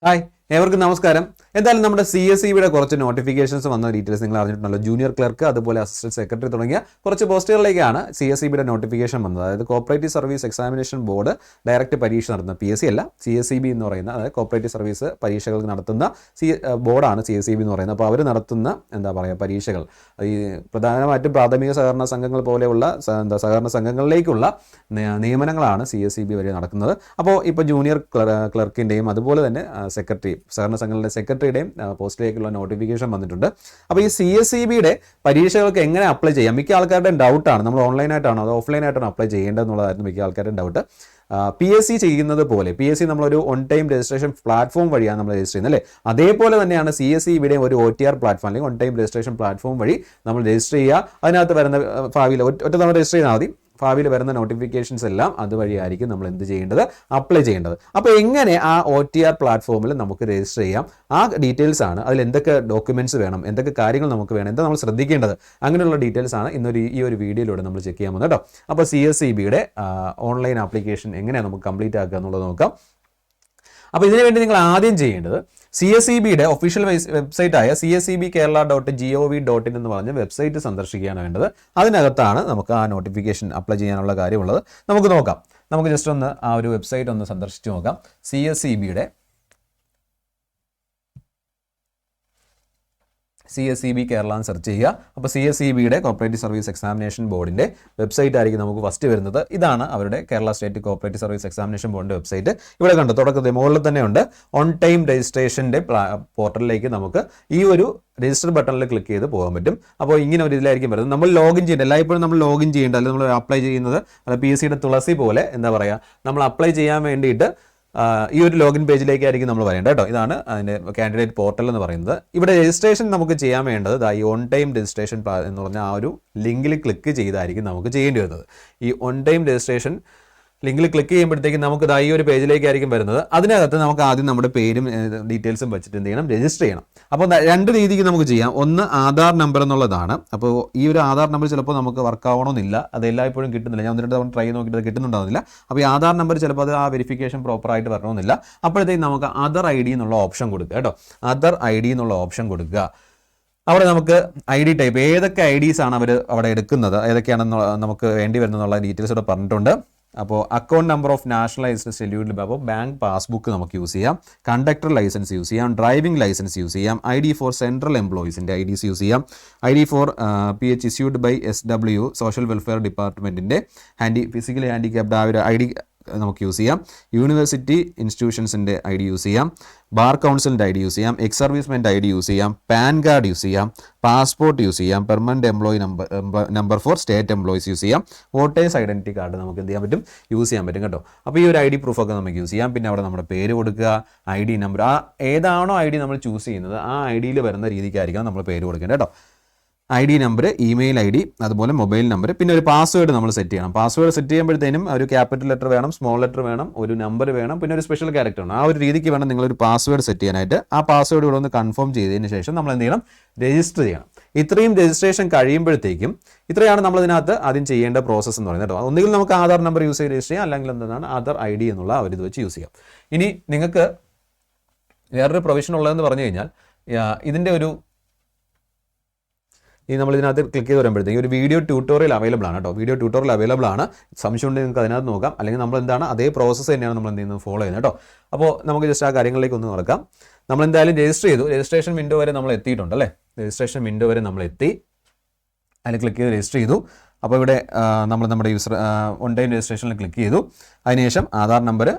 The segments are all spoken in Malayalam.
ഹായ് ഏവർക്കും നമസ്കാരം. എന്തായാലും നമ്മുടെ CSEBയുടെ കുറച്ച് നോട്ടിഫിക്കേഷൻസ് വന്ന ഡീറ്റെയിൽസ് നിങ്ങൾ അറിഞ്ഞിട്ടുണ്ടല്ലോ. ജൂനിയർ ക്ലർക്ക് അതുപോലെ അസിസ്റ്റന്റ് സെക്രട്ടറി തുടങ്ങിയ കുറച്ച് പോസ്റ്റുകളിലേക്കാണ് CSEBയുടെ നോട്ടിഫിക്കേഷൻ വന്നത്. അതായത് cooperative service examination board direct പരീക്ഷ നടത്തുന്ന PSC അല്ല, CSEB എന്ന് പറയുന്ന അതായത് കോപ്പറേറ്റീവ് സർവീസ് പരീക്ഷകൾ നടത്തുന്ന ബോർഡാണ് CSEB എന്ന് പറയുന്നത്. അപ്പോൾ അവർ നടത്തുന്ന പരീക്ഷകൾ ഈ പ്രധാനമായിട്ടും പ്രാഥമിക സഹകരണ സംഘങ്ങൾ പോലെയുള്ള സഹകരണ സംഘങ്ങളിലേക്കുള്ള നിയമനങ്ങളാണ് CSEB വഴി നടക്കുന്നത്. അപ്പോൾ ഇപ്പോൾ ജൂനിയർ ക്ലർക്കിൻ്റെയും അതുപോലെ തന്നെ സഹകരണ സംഘങ്ങളുടെ സെക്രട്ടറിയുടെയും പോസ്റ്റിലേക്കുള്ള നോട്ടിഫിക്കേഷൻ വന്നിട്ടുണ്ട്. അപ്പോൾ ഈ CSEBയുടെ പരീക്ഷകൾക്ക് എങ്ങനെ അപ്ലൈ ചെയ്യാം? മിക്ക ആൾക്കാരുടെയും ഡൗട്ടാണ്, നമ്മൾ ഓൺലൈനായിട്ടാണോ അതോ ഓഫ്ലൈനായിട്ടാണോ അപ്ലൈ ചെയ്യേണ്ടതെന്നുള്ളതായിരുന്നു മിക്ക ആൾക്കാരുടെയും ഡൗട്ട്. PSC ചെയ്യുന്നത് പോലെ PSC നമ്മളൊരു ഓൺ ടൈം രജിസ്ട്രേഷൻ പ്ലാറ്റ്ഫോം വഴിയാണ് നമ്മൾ രജിസ്റ്റർ ചെയ്യുന്നത് അല്ലേ? അതേപോലെ തന്നെയാണ് CSEBയുടെ ഒരു OTR പ്ലാറ്റ്ഫോം അല്ലെങ്കിൽ ഓൺ ടൈം രജിസ്ട്രേഷൻ പ്ലാറ്റ്ഫോം വഴി നമ്മൾ രജിസ്റ്റർ ചെയ്യുക. അതിനകത്ത് വരുന്ന ഭാവിയിൽ ഒറ്റ തവണ രജിസ്റ്റർ ചെയ്താൽ മതി. ഭാവിയിൽ വരുന്ന നോട്ടിഫിക്കേഷൻസ് എല്ലാം അതുവഴിയായിരിക്കും നമ്മൾ എന്ത് ചെയ്യേണ്ടത്, അപ്ലൈ ചെയ്യേണ്ടത്. അപ്പോൾ എങ്ങനെ ആ OTR പ്ലാറ്റ്ഫോമിൽ നമുക്ക് രജിസ്റ്റർ ചെയ്യാം, ആ ഡീറ്റെയിൽസ് ആണ്. അതിൽ എന്തൊക്കെ ഡോക്യുമെന്റ്സ് വേണം, എന്തൊക്കെ കാര്യങ്ങൾ നമുക്ക് വേണം, എന്താ നമ്മൾ ശ്രദ്ധിക്കേണ്ടത്, അങ്ങനെയുള്ള ഡീറ്റെയിൽസ് ആണ് ഈ ഒരു വീഡിയോയിലൂടെ നമ്മൾ ചെക്ക് ചെയ്യാൻ പോകുന്നത് കേട്ടോ. അപ്പോൾ CSEBയുടെ ഓൺലൈൻ ആപ്ലിക്കേഷൻ എങ്ങനെയാണ് നമുക്ക് കംപ്ലീറ്റ് ആക്കുക എന്നുള്ളത് നോക്കാം. അപ്പോൾ ഇതിനുവേണ്ടി നിങ്ങൾ ആദ്യം ചെയ്യേണ്ടത് CSEBയുടെ ഒഫീഷ്യൽ വെബ്സൈറ്റായ csebkerala.gov.in എന്ന് പറഞ്ഞ വെബ്സൈറ്റ് സന്ദർശിക്കുകയാണ് വേണ്ടത്. അതിനകത്താണ് നമുക്ക് ആ നോട്ടിഫിക്കേഷൻ അപ്ലൈ ചെയ്യാനുള്ള കാര്യമുള്ളത്. നമുക്ക് നോക്കാം. നമുക്ക് ജസ്റ്റ് ഒന്ന് ആ ഒരു വെബ്സൈറ്റ് ഒന്ന് സന്ദർശിച്ച് നോക്കാം. CSEB കേരള എന്ന് സെർച്ച് ചെയ്യുക. അപ്പോൾ CSEBയുടെ കോപ്പറേറ്റീവ് സർവീസ് എക്സാമിനേഷൻ ബോർഡിൻ്റെ വെബ്സൈറ്റ് ആയിരിക്കും നമുക്ക് ഫസ്റ്റ് വരുന്നത്. ഇതാണ് അവരുടെ Kerala state cooperative service examination ബോർഡിൻ്റെ വെബ്സൈറ്റ്. ഇവിടെ കണ്ടു തുടക്കത്തിൽ മുകളിൽ തന്നെ ഉണ്ട്. ഓൺ ടൈം രജിസ്ട്രേഷൻ്റെ പോർട്ടലിലേക്ക് നമുക്ക് ഈ ഒരു രജിസ്റ്റർ ബട്ടണിൽ ക്ലിക്ക് ചെയ്ത് പോകാൻ പറ്റും. അപ്പോൾ ഇങ്ങനെ ഒരു ഇതിലായിരിക്കും വരുന്നത്. നമ്മൾ ലോഗിൻ ചെയ്യേണ്ട, എല്ലായ്പ്പോഴും നമ്മൾ ലോഗിൻ ചെയ്യേണ്ട, അല്ലെങ്കിൽ നമ്മൾ അപ്ലൈ ചെയ്യുന്നത് PSCയുടെ തുളസി പോലെ നമ്മൾ അപ്ലൈ ചെയ്യാൻ വേണ്ടിയിട്ട് ഈ ഒരു ലോഗിൻ പേജിലേക്കായിരിക്കും നമ്മൾ വരേണ്ടത് കേട്ടോ. ഇതാണ് അതിൻ്റെ കാൻഡിഡേറ്റ് പോർട്ടൽ എന്ന് പറയുന്നത്. ഇവിടെ രജിസ്ട്രേഷൻ നമുക്ക് ചെയ്യാൻ വേണ്ടത് ഈ ഓൺ ടൈം രജിസ്ട്രേഷൻ എന്ന് പറഞ്ഞ ആ ഒരു ലിങ്കിൽ ക്ലിക്ക് ചെയ്തായിരിക്കും നമുക്ക് ചെയ്യേണ്ടി വരുന്നത്. ഈ ഓൺ ടൈം രജിസ്ട്രേഷൻ ലിങ്കിൽ ക്ലിക്ക് ചെയ്യുമ്പോഴത്തേക്കും നമുക്ക് ഈ ഒരു പേജിലേക്കായിരിക്കും വരുന്നത്. അതിനകത്ത് നമുക്ക് ആദ്യം നമ്മുടെ പേരും ഡീറ്റെയിൽസും വെച്ചിട്ട് എന്ത് ചെയ്യണം, രജിസ്റ്റർ ചെയ്യണം. അപ്പോൾ രണ്ട് രീതിക്ക് നമുക്ക് ചെയ്യാം. ഒന്ന് ആധാർ നമ്പർ എന്നുള്ളതാണ്. അപ്പോൾ ഈ ഒരു ആധാർ നമ്പർ ചിലപ്പോൾ നമുക്ക് വർക്ക് ആവണമെന്നില്ല, അത് എല്ലായ്പ്പോഴും കിട്ടുന്നില്ല. ഞാൻ 1-2 തവണ ട്രൈ നോക്കിയിട്ട് അത് കിട്ടുന്നുണ്ടാവില്ല. അപ്പോൾ ഈ ആധാർ നമ്പർ ചിലപ്പോൾ അത് ആ വെരിഫിക്കേഷൻ പ്രോപ്പറായിട്ട് വരണമെന്നില്ല. അപ്പോഴത്തേക്കും നമുക്ക് അതർ ID എന്നുള്ള ഓപ്ഷൻ കൊടുക്കുക കേട്ടോ. അതർ ID എന്നുള്ള ഓപ്ഷൻ കൊടുക്കുക. അവിടെ നമുക്ക് ID ടൈപ്പ് ഏതൊക്കെ IDs ആണ് അവർ അവിടെ എടുക്കുന്നത്, ഏതൊക്കെയാണെന്ന് നമുക്ക് വേണ്ടി വരുന്നതെന്നുള്ള ഡീറ്റെയിൽസ് ഇവിടെ പറഞ്ഞിട്ടുണ്ട്. അപ്പോൾ account number of nationalised scheduled അപ്പോൾ ബാങ്ക് പാസ്ബുക്ക് നമുക്ക് യൂസ് ചെയ്യാം, കണ്ടക്ടർ ലൈസൻസ് യൂസ് ചെയ്യാം, ഡ്രൈവിംഗ് ലൈസൻസ് യൂസ് ചെയ്യാം, ID ഫോർ സെൻട്രൽ എംപ്ലോയീസിൻ്റെ IDs യൂസ് ചെയ്യാം, ID for PH issued by SW social welfare ഡിപ്പാർട്ട്മെൻറ്റിൻ്റെ ഫിസിക്കലി ഹാൻഡിക്യാപ്ഡ് ആ ഒരു ID നമുക്ക് യൂസ് ചെയ്യാം, യൂണിവേഴ്സിറ്റി ഇൻസ്റ്റിറ്റ്യൂഷൻസിൻ്റെ ID യൂസ് ചെയ്യാം, ബാർ കൗൺസിലിൻ്റെ ID യൂസ് ചെയ്യാം, എക്സ് സർവീസ്മെൻ്റ് ID യൂസ് ചെയ്യാം, പാൻ കാർഡ് യൂസ് ചെയ്യാം, പാസ്പോർട്ട് യൂസ് ചെയ്യാം, permanent employee number for state employees use ചെയ്യാം, വോട്ടേഴ്സ് ഐഡൻറ്റിറ്റി കാർഡ് നമുക്ക് എന്ത് ചെയ്യാൻ പറ്റും, യൂസ് ചെയ്യാൻ പറ്റും കേട്ടോ. അപ്പോൾ ഈ ഒരു ID പ്രൂഫൊക്കെ നമുക്ക് യൂസ് ചെയ്യാം. പിന്നെ അവിടെ നമ്മുടെ പേര് കൊടുക്കുക, ID നമ്പർ, ഏതാണോ ID നമ്മൾ ചൂസ് ചെയ്യുന്നത് ആ IDയിൽ വരുന്ന രീതിക്കായിരിക്കണം നമ്മൾ പേര് കൊടുക്കേണ്ടത് കേട്ടോ. ID നമ്പർ, ഇമെയിൽ ID, അതുപോലെ മൊബൈൽ നമ്പർ, പിന്നെ ഒരു പാസ്വേഡ് നമ്മൾ സെറ്റ് ചെയ്യണം. പാസ്വേഡ് സെറ്റ് ചെയ്യുമ്പോഴത്തേനും ഒരു ക്യാപിറ്റൽ ലെറ്റർ വേണം, സ്മോൾ ലെറ്റർ വേണം, ഒരു നമ്പർ വേണം, പിന്നെ ഒരു സ്പെഷ്യൽ ക്യാരക്ടർ വേണം. ആ ഒരു രീതിക്ക് വേണം നിങ്ങളൊരു പാസ്വേഡ് സെറ്റ് ചെയ്യാനായിട്ട്. ആ പാസ്വേഡ് ഇവിടെ ഒന്ന് കൺഫേം ചെയ്തതിന് ശേഷം നമ്മൾ എന്ത് ചെയ്യണം, രജിസ്റ്റർ ചെയ്യണം. ഇത്രയും രജിസ്ട്രേഷൻ കഴിയുമ്പോഴത്തേക്കും ഇത്രയാണ് നമ്മൾ ഇതിനകത്ത് ആദ്യം ചെയ്യേണ്ട പ്രോസസ്സ് എന്ന് പറയുന്നത് കേട്ടോ. ഒന്നുകിൽ നമുക്ക് ആധാർ നമ്പർ യൂസ് ചെയ്ത് രജിസ്റ്റർ ചെയ്യാം, അല്ലെങ്കിൽ എന്താണ് അതർ ID എന്നുള്ള ഒരു ഇത് വെച്ച് യൂസ് ചെയ്യാം. ഇനി നിങ്ങൾക്ക് വേറൊരു പ്രൊവിഷൻ ഉള്ളതെന്ന് പറഞ്ഞു കഴിഞ്ഞാൽ ഇതിൻ്റെ ഒരു നമ്മൾ ഇതിനകത്ത് ക്ലിക്ക് ചെയ്ത് വരുമ്പോഴത്തേക്കും ഒരു വീഡിയോ ട്യൂട്ടോറിയൽ അവൈലബിൾ ആണ് കേട്ടോ. വീഡിയോ ട്യൂട്ടോറിയൽ അവൈലബിൾ ആണ്. സംശയം ഉണ്ടെങ്കിൽ നിങ്ങൾക്ക് അതിനകത്ത് നോക്കാം. അല്ലെങ്കിൽ നമ്മൾ എന്താണ് അതേ പ്രോസസ്സ് തന്നെയാണ് നമ്മൾ എന്ത് ചെയ്യുന്നത്, ഫോളോ ചെയ്യുന്നത് കേട്ടോ. അപ്പോൾ നമുക്ക് ജസ്റ്റ് ആ കാര്യങ്ങളിലേക്ക് ഒന്ന് നടക്കാം. നമ്മൾ എന്തായാലും രജിസ്റ്റർ ചെയ്തു. രജിസ്ട്രേഷൻ വിൻഡോ വരെ നമ്മൾ എത്തിയിട്ടുണ്ട് അല്ലേ? രജിസ്ട്രേഷൻ വിൻഡോ വരെ നമ്മൾ എത്തി. അതിൽ ക്ലിക്ക് ചെയ്ത് രജിസ്റ്റർ ചെയ്തു. അപ്പോൾ ഇവിടെ നമ്മൾ നമ്മുടെ ഓൺ ടൈം രജിസ്ട്രേഷനിൽ ക്ലിക്ക് ചെയ്തു. അതിനുശേഷം ആധാർ നമ്പർ,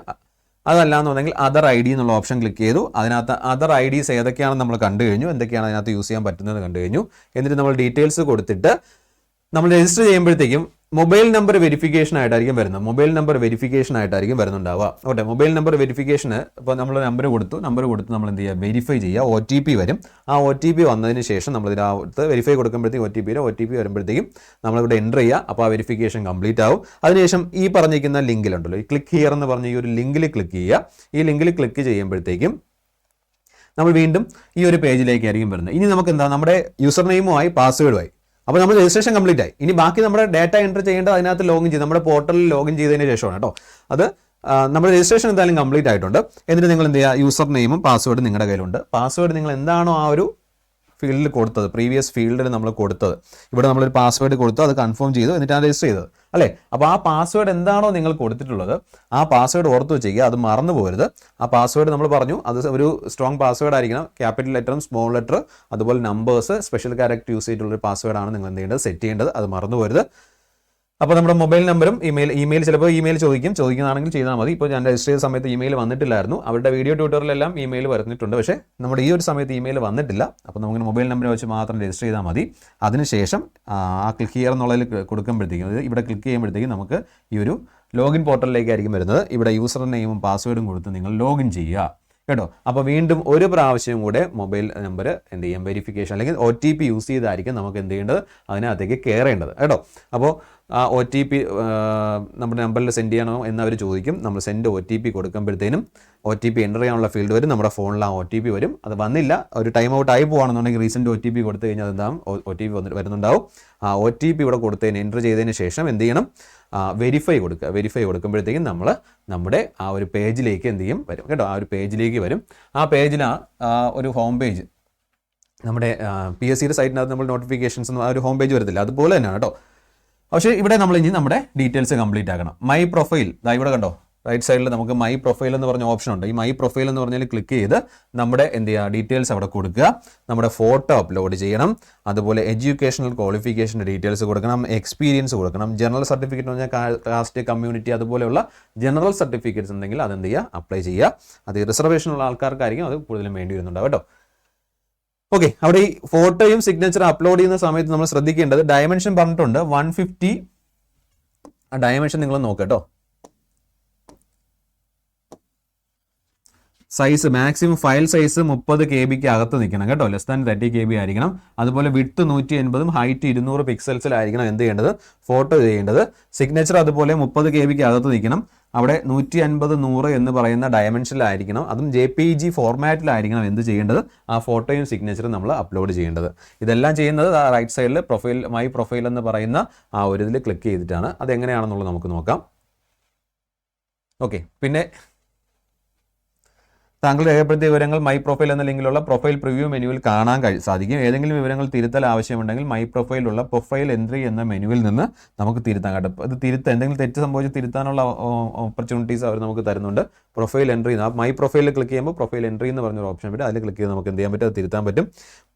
അതല്ലാന്നുണ്ടെങ്കിൽ അതർ ID എന്നുള്ള ഓപ്ഷൻ ക്ലിക്ക് ചെയ്തു. അതിനകത്ത് അതർ IDs ഏതൊക്കെയാണെന്ന് നമ്മൾ കണ്ടു കഴിഞ്ഞു, എന്തൊക്കെയാണ് അതിനകത്ത് യൂസ് ചെയ്യാൻ പറ്റുന്നത് കണ്ടു കഴിഞ്ഞു. എന്നിട്ട് നമ്മൾ ഡീറ്റെയിൽസ് കൊടുത്തിട്ട് നമ്മൾ രജിസ്റ്റർ ചെയ്യുമ്പോഴത്തേക്കും മൊബൈൽ നമ്പർ വെരിഫിക്കേഷൻ ആയിട്ടായിരിക്കും വരുന്നത്. മൊബൈൽ നമ്പർ വെരിഫിക്കേഷൻ ആയിട്ടായിരിക്കും വരുന്നുണ്ടാവുക. ഓക്കെ, മൊബൈൽ നമ്പർ വെരിഫിക്കേഷന് ഇപ്പോൾ നമ്മൾ നമ്പർ കൊടുത്ത് നമ്മൾ എന്ത് ചെയ്യുക, വെരിഫൈ ചെയ്യുക. OTP വരും. ആ OTP വന്നതിന് ശേഷം നമ്മൾ ഇതിനകത്ത് വെരിഫൈ കൊടുക്കുമ്പോഴത്തേക്കും OTP വരുമ്പോഴത്തേക്കും നമ്മളിവിടെ എൻ്റർ ചെയ്യുക. അപ്പോൾ ആ വെരിഫിക്കേഷൻ കംപ്ലീറ്റ് ആവും. അതിനുശേഷം ഈ പറഞ്ഞിരിക്കുന്ന ലിങ്കിലുണ്ടല്ലോ, ഈ ക്ലിക്ക് ഹിയർ എന്ന് പറഞ്ഞ ഈ ഒരു ലിങ്കിൽ ക്ലിക്ക് ചെയ്യുക. ഈ ലിങ്കിൽ ക്ലിക്ക് ചെയ്യുമ്പോഴത്തേക്കും നമ്മൾ വീണ്ടും ഈ ഒരു പേജിലേക്കായിരിക്കും വരുന്നത്. ഇനി നമുക്ക് എന്താ, നമ്മുടെ യൂസർ നെയിമുമായി പാസ്വേഡുമായി അപ്പോൾ നമ്മൾ രജിസ്ട്രേഷൻ കംപ്ലീറ്റ് ആയി. ഇനി ബാക്കി നമ്മുടെ ഡാറ്റ എൻ്റർ ചെയ്യേണ്ടത് അതിനകത്ത് ലോഗിൻ ചെയ്ത് നമ്മുടെ പോർട്ടലിൽ ലോഗിൻ ചെയ്തതിന് ശേഷമാണ് കേട്ടോ. അത് നമ്മുടെ രജിസ്ട്രേഷൻ എന്തായാലും കംപ്ലീറ്റ് ആയിട്ടുണ്ട്. എന്നിട്ട് നിങ്ങൾ എന്ത് ചെയ്യുക, യൂസർ നെയിമും പാസ്വേഡും നിങ്ങളുടെ കയ്യിലുണ്ട്. പാസ്വേഡ് നിങ്ങൾ എന്താണോ ആ ഒരു ഫീൽഡിൽ കൊടുത്തത്, പ്രീവിയസ് ഫീൽഡിൽ നമ്മൾ കൊടുത്തത്, ഇവിടെ നമ്മളൊരു പാസ്വേഡ് കൊടുത്തു, അത് കൺഫേം ചെയ്തു, എന്നിട്ടാണ് രജിസ്റ്റർ ചെയ്തത് അല്ലേ. അപ്പോൾ ആ പാസ്വേഡ് എന്താണോ നിങ്ങൾ കൊടുത്തിട്ടുള്ളത് ആ പാസ്വേഡ് ഓർത്ത് വെച്ചേക്കുക, അത് മറന്നു പോകരുത്. ആ പാസ്വേഡ് നമ്മൾ പറഞ്ഞു അത് ഒരു സ്ട്രോങ് പാസ്വേഡ് ആയിരിക്കണം, ക്യാപിറ്റൽ ലെറ്ററും സ്മോൾ ലെറ്റർ അതുപോലെ നമ്പേഴ്സ് സ്പെഷ്യൽ ക്യാരക്ടർ യൂസ് ചെയ്തിട്ടുള്ളൊരു പാസ്വേഡാണ് നിങ്ങൾ എന്ത് ചെയ്യേണ്ടത്, സെറ്റ് ചെയ്യേണ്ടത്. അത് മറന്നു പോകരുത്. അപ്പോൾ നമ്മുടെ മൊബൈൽ നമ്പറും ഇമെയിൽ ചിലപ്പോൾ ഇമെയിൽ ചോദിക്കുന്നതാണെങ്കിൽ ചെയ്താൽ മതി. ഇപ്പോൾ ഞാൻ രജിസ്റ്റർ ചെയ്ത സമയത്ത് ഇമെയിൽ വന്നിട്ടില്ലായിരുന്നു. അവരുടെ വീഡിയോ ട്യൂട്ടോറിലെല്ലാം ഇമെയിൽ വരുന്നിട്ടുണ്ട്, പക്ഷേ നമ്മുടെ ഈ ഒരു സമയത്ത് ഇമെയിൽ വന്നിട്ടില്ല. അപ്പോൾ നമുക്ക് മൊബൈൽ നമ്പർ വെച്ച് മാത്രം രജിസ്റ്റർ ചെയ്താൽ മതി. അതിനുശേഷം ആ ക്ലിക്ക് ഹിയർ എന്നുള്ളതിൽ കൊടുക്കുമ്പോഴത്തേക്കും, ഇവിടെ ക്ലിക്ക് ചെയ്യുമ്പോഴത്തേക്കും നമുക്ക് ഈ ഒരു ലോഗിൻ പോർട്ടലിലേക്കായിരിക്കും വരുന്നത്. ഇവിടെ യൂസർ നെയിമും പാസ്വേഡും കൊടുത്ത് നിങ്ങൾ ലോഗിൻ ചെയ്യുക കേട്ടോ. അപ്പോൾ വീണ്ടും ഒരു പ്രാവശ്യം കൂടെ മൊബൈൽ നമ്പർ എന്ത് ചെയ്യും, വെരിഫിക്കേഷൻ അല്ലെങ്കിൽ OTP യൂസ് ചെയ്തായിരിക്കും നമുക്ക് എന്ത് ചെയ്യേണ്ടത്, അതിനകത്തേക്ക് കയറേണ്ടത് കേട്ടോ. അപ്പോൾ ആ OTP നമ്മുടെ നമ്പറിൽ സെൻഡ് ചെയ്യണോ എന്നവർ ചോദിക്കും. നമ്മൾ സെൻഡ് OTP കൊടുക്കുമ്പോഴത്തേനും OTP എൻ്റർ ചെയ്യാനുള്ള ഫീൽഡ് വരും, നമ്മുടെ ഫോണിൽ ആ OTP വരും. അത് വന്നില്ല, ഒരു ടൈം ഔട്ട് ആയി പോകുകയാണെന്നുണ്ടെങ്കിൽ റീസെൻറ്റ് OTP കൊടുത്തു കഴിഞ്ഞാൽ അതെന്താകും, OTP വരുന്നുണ്ടാവും. ആ OTP ഇവിടെ കൊടുത്തതിന് എൻ്റർ ചെയ്തതിന് ശേഷം എന്ത് ചെയ്യണം, വെരിഫൈ കൊടുക്കുക. വെരിഫൈ കൊടുക്കുമ്പോഴത്തേക്കും നമ്മൾ നമ്മുടെ ആ ഒരു പേജിലേക്ക് എന്ത് ചെയ്യും, വരും കേട്ടോ. ആ ഒരു പേജിലേക്ക് വരും. ആ പേജിന് ഒരു ഹോം പേജ്, നമ്മുടെ PSCയുടെ സൈറ്റിനകത്ത് നമ്മൾ നോട്ടിഫിക്കേഷൻസ് ആ ഒരു ഹോം പേജ് വരത്തില്ല, അതുപോലെ തന്നെയാണ് കേട്ടോ. പക്ഷേ ഇവിടെ നമ്മൾ ഇനി നമ്മുടെ ഡീറ്റെയിൽസ് കംപ്ലീറ്റ് ആക്കണം. മൈ പ്രൊഫൈൽ ഇവിടെ കണ്ടോ, റൈറ്റ് സൈഡിൽ നമുക്ക് മൈ പ്രൊഫൈൽ എന്ന് പറഞ്ഞ ഓപ്ഷൻ ഉണ്ട്. ഈ മൈ പ്രൊഫൈൽ എന്ന് പറഞ്ഞാൽ ക്ലിക്ക് ചെയ്ത് നമ്മുടെ എന്ത് ചെയ്യുക, ഡീറ്റെയിൽസ് അവിടെ കൊടുക്കുക. നമ്മുടെ ഫോട്ടോ അപ്ലോഡ് ചെയ്യണം, അതുപോലെ എഡ്യൂക്കേഷണൽ ക്വാളിഫിക്കേഷൻ്റെ ഡീറ്റെയിൽസ് കൊടുക്കണം, എക്സ്പീരിയൻസ് കൊടുക്കണം, ജനറൽ സർട്ടിഫിക്കറ്റ് എന്ന് പറഞ്ഞാൽ കാസ്റ്റ്, കമ്മ്യൂണിറ്റി അതുപോലെയുള്ള ജനറൽ സർട്ടിഫിക്കറ്റ്സ് ഉണ്ടെങ്കിൽ അതെന്ത് ചെയ്യുക, അപ്ലൈ ചെയ്യുക. അത് റിസർവേഷനുള്ള ആൾക്കാർക്കായിരിക്കും അത് കൂടുതലും വേണ്ടി വരുന്നുണ്ടാവും കേട്ടോ. ഓക്കെ, അവിടെ ഈ ഫോട്ടോയും സിഗ്നേച്ചർ അപ്ലോഡ് ചെയ്യുന്ന സമയത്ത് നമ്മൾ ശ്രദ്ധിക്കേണ്ടത് ഡയമെൻഷൻ പറഞ്ഞിട്ടുണ്ട് 150. ആ ഡയമെൻഷൻ നിങ്ങൾ നോക്കുക കേട്ടോ. Size maximum file size 30 KB അകത്ത് നിൽക്കണം കേട്ടോ, ലെസ് ദാൻ 30 KB ആയിരിക്കണം. അതുപോലെ വിഡ്ത്ത് 180 ഹൈറ്റ് 200 പിക്സൽസിലായിരിക്കണം എന്ത് ചെയ്യേണ്ടത്, ഫോട്ടോ ചെയ്യേണ്ടത്. സിഗ്നേച്ചർ അതുപോലെ 30 KB അകത്ത് നിൽക്കണം. അവിടെ 150 100 എന്ന് പറയുന്ന ഡയമെൻഷനിലായിരിക്കണം, അതും JPG ഫോർമാറ്റിലായിരിക്കണം എന്ത് ചെയ്യേണ്ടത്, ആ ഫോട്ടോയും സിഗ്നേച്ചറും നമ്മൾ അപ്ലോഡ് ചെയ്യേണ്ടത്. ഇതെല്ലാം ചെയ്യുന്നത് റൈറ്റ് സൈഡിൽ പ്രൊഫൈൽ, മൈ പ്രൊഫൈൽ എന്ന് പറയുന്ന ആ ഒരു ഇതിൽ ക്ലിക്ക് ചെയ്തിട്ടാണ്. അതെങ്ങനെയാണെന്നുള്ളത് നമുക്ക് നോക്കാം. ഓക്കെ, പിന്നെ താങ്കൾ രേഖപ്പെടുത്തിയ വിവരങ്ങൾ മൈ പ്രൊഫൈൽ എന്ന ലിങ്കിലുള്ള പ്രൊഫൈൽ പ്രിവ്യൂ മെനുവിൽ കാണാൻ സാധിക്കും. ഏതെങ്കിലും വിവരങ്ങൾ തിരുത്തൽ ആവശ്യമുണ്ടെങ്കിൽ മൈ പ്രൊഫൈലുള്ള പ്രൊഫൈൽ എൻട്രി എന്ന മെനുവിൽ നിന്ന് നമുക്ക് തിരുത്താൻ കേട്ടോ. അത് എന്തെങ്കിലും തെറ്റ് സംഭവിച്ച് തിരുത്താനുള്ള ഓപ്പർച്യൂണിറ്റീസ് അവർ നമുക്ക് തരുന്നുണ്ട്. പ്രൊഫൈൽ എൻട്രി, ആ മൈ പ്രൊഫൈലിൽ ക്ലിക്ക് ചെയ്യുമ്പോൾ പ്രൊഫൈൽ എൻട്രി എന്ന് പറഞ്ഞൊരു ഓപ്ഷൻ വരും, അതിൽ ക്ലിക്ക് ചെയ്ത് നമുക്ക് എന്ത് ചെയ്യാൻ പറ്റും, അത് തിരുത്താൻ പറ്റും.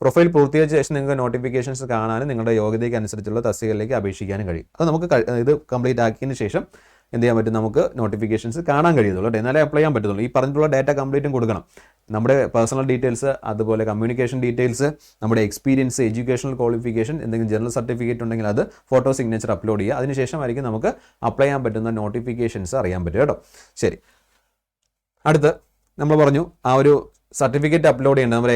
പ്രൊഫൈൽ പൂർത്തീകരിച്ച ശേഷം നിങ്ങൾക്ക് നോട്ടിഫിക്കേഷൻസ് കാണാനും നിങ്ങളുടെ യോഗ്യതയ്ക്ക് അനുസരിച്ചുള്ള തസ്തികയിലേക്ക് അപേക്ഷിക്കാനും കഴിയും. അത് നമുക്ക് ഇത് കംപ്ലീറ്റ് ആക്കിയതിന് ശേഷം എന്ത് ചെയ്യാൻ പറ്റും, നമുക്ക് നോട്ടിഫിക്കേഷൻസ് കാണാൻ കഴിയുള്ളൂ. എന്നാലേ അപ്ലൈ ചെയ്യാൻ പറ്റുള്ളൂ. ഈ പറഞ്ഞിട്ടുള്ള ഡാറ്റ കംപ്ലീറ്റും കൊടുക്കണം. നമ്മുടെ പേഴ്സണൽ ഡീറ്റെയിൽസ്, അതുപോലെ കമ്മ്യൂണിക്കേഷൻ ഡീറ്റെയിൽസ്, നമ്മുടെ എക്സ്പീരിയൻസ്, എഡ്യൂക്കേഷണൽ ക്വാളിഫിക്കേഷൻ, എന്തെങ്കിലും ജനറൽ സർട്ടിഫിക്കറ്റ് ഉണ്ടെങ്കിൽ അത് ഫോട്ടോ സിഗ്നേച്ചർ അപ്ലോഡ് ചെയ്യുക. അതിനുശേഷമായിരിക്കും നമുക്ക് അപ്ലൈ ചെയ്യാൻ പറ്റുന്ന നോട്ടിഫിക്കേഷൻസ് അറിയാൻ പറ്റും കേട്ടോ. ശരി, അടുത്ത് നമ്മൾ പറഞ്ഞു ആ ഒരു സർട്ടിഫിക്കറ്റ് അപ്ലോഡ് ചെയ്യേണ്ടത് നമ്മുടെ